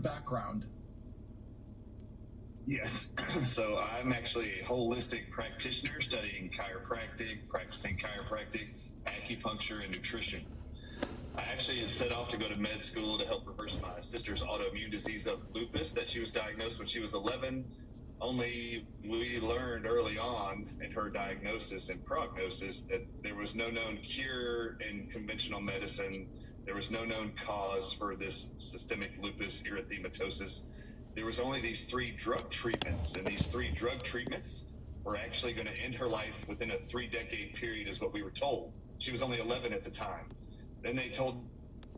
background. Yes. So I'm actually a holistic practitioner studying chiropractic, practicing chiropractic, acupuncture, and nutrition. I actually had set off to go to med school to help reverse my sister's autoimmune disease of lupus that she was diagnosed when she was 11. Only we learned early on in her diagnosis and prognosis that there was no known cure in conventional medicine. There was no known cause for this systemic lupus erythematosus. There was only these 3 drug treatments, and these 3 drug treatments were actually going to end her life within a 3-decade period is what we were told. She was only 11 at the time. Then they told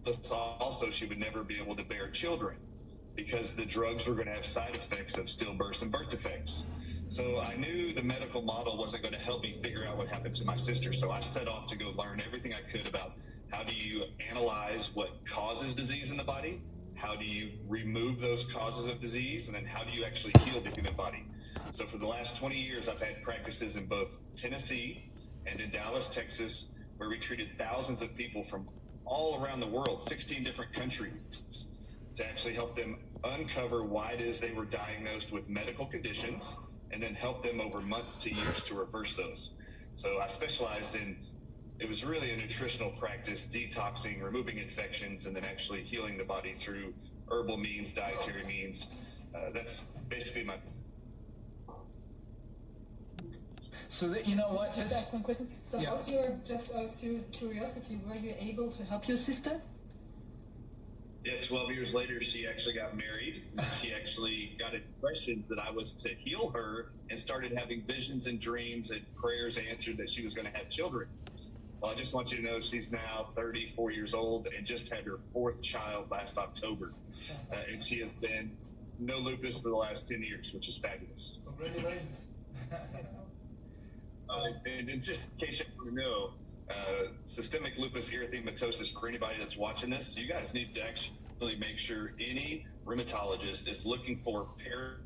us also she would never be able to bear children because the drugs were going to have side effects of stillbirths and birth defects. So I knew the medical model wasn't going to help me figure out what happened to my sister. So I set off to go learn everything I could about how do you analyze what causes disease in the body, how do you remove those causes of disease, and then how do you actually heal the human body. So for the last 20 years, I've had practices in both Tennessee and in Dallas, Texas, where we treated thousands of people from all around the world, 16 different countries, to actually help them uncover why it is they were diagnosed with medical conditions and then help them over months to years to reverse those. So I specialized in, it was really a nutritional practice, detoxing, removing infections, and then actually healing the body through herbal means, dietary means. That's basically my... So that, you know what? Just ask one question. So Yeah. how's your, just out of curiosity, were you able to help your sister? Yeah, 12 years later, she actually got married. She actually got questions that I was to heal her and started having visions and dreams and prayers answered that she was going to have children. Well, I just want you to know she's now 34 years old and just had her 4th child last October. And she has been no lupus for the last 10 years, which is fabulous. Congratulations. And just in case you want to know, systemic lupus erythematosus, for anybody that's watching this, you guys need to actually make sure any rheumatologist is looking for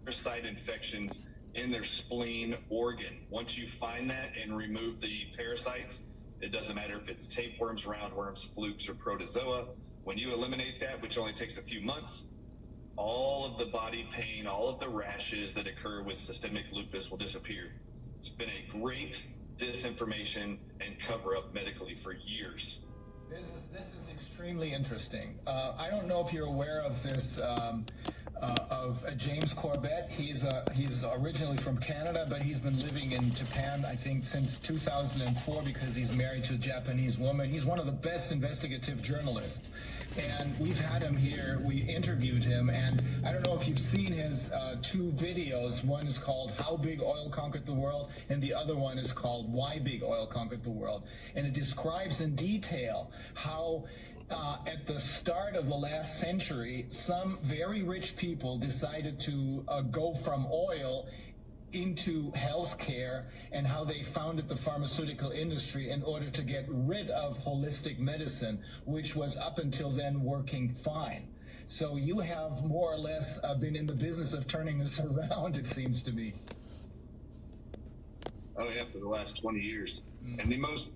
parasite infections in their spleen organ. Once you find that and remove the parasites, it doesn't matter if it's tapeworms, roundworms, flukes, or protozoa. When you eliminate that, which only takes a few months, all of the body pain, all of the rashes that occur with systemic lupus will disappear. It's been a great disinformation and cover-up medically for years. This is extremely interesting. I don't know if you're aware of this, of James Corbett. He's originally from Canada, but he's been living in Japan, I think, since 2004 because he's married to a Japanese woman. He's one of the best investigative journalists. And we've had him here, we interviewed him, and I don't know if you've seen his 2 videos. One is called How Big Oil Conquered the World, and the other one is called Why Big Oil Conquered the World. And it describes in detail how at the start of the last century, some very rich people decided to go from oil into healthcare and how they founded the pharmaceutical industry in order to get rid of holistic medicine, which was up until then working fine. So you have more or less been in the business of turning this around, it seems to me. Oh yeah, for the last 20 years. And the most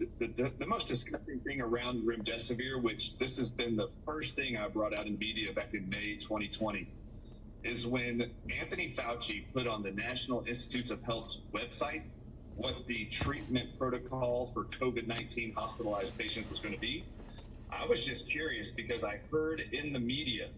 disgusting thing around remdesivir, which this has been the first thing I brought out in media back in May 2020, is when Anthony Fauci put on the National Institutes of Health's website what the treatment protocol for COVID-19 hospitalized patients was going to be. I was just curious because I heard in the media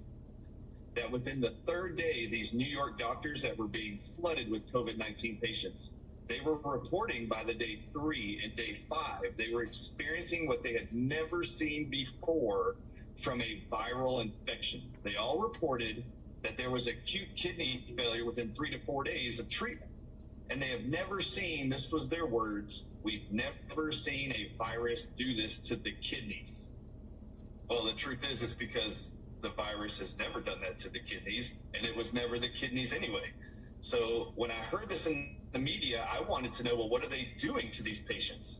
that within the 3rd day, these New York doctors that were being flooded with COVID-19 patients, they were reporting by the day 3 and day 5, they were experiencing what they had never seen before from a viral infection. They all reported that there was acute kidney failure within 3 to 4 days of treatment. And they have never seen, this was their words, we've never seen a virus do this to the kidneys. Well, the truth is it's because the virus has never done that to the kidneys, and it was never the kidneys anyway. So when I heard this in the media, I wanted to know, well, what are they doing to these patients?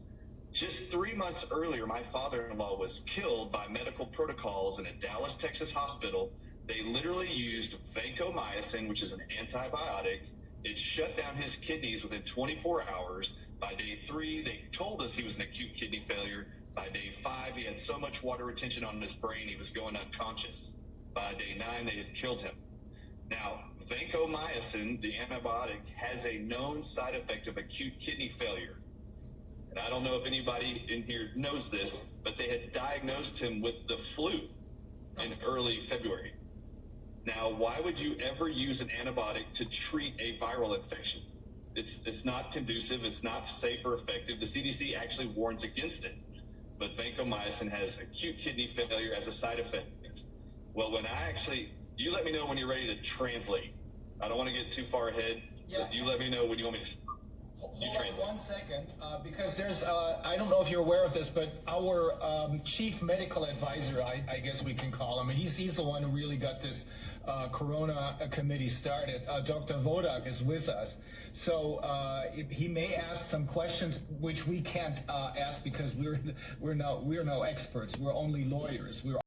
Just 3 months earlier, my father-in-law was killed by medical protocols in a Dallas, Texas hospital. They literally used vancomycin, which is an antibiotic. It shut down his kidneys within 24 hours. By day 3, they told us he was an acute kidney failure. By day 5, he had so much water retention on his brain, he was going unconscious. By day 9, they had killed him. Now, vancomycin, the antibiotic, has a known side effect of acute kidney failure. And I don't know if anybody in here knows this, but they had diagnosed him with the flu in early February. Now, why would you ever use an antibiotic to treat a viral infection? It's not conducive. It's not safe or effective. The CDC actually warns against it. But vancomycin has acute kidney failure as a side effect. Well, you let me know when you're ready to translate. I don't want to get too far ahead. Yeah. You let me know when you want me to. Hold on 1 second, because there's, I don't know if you're aware of this, but our chief medical advisor, I guess we can call him, and he's the one who really got this Corona committee started. Dr. Vodak is with us. So he may ask some questions which we can't ask because we're no experts. We're only lawyers. We're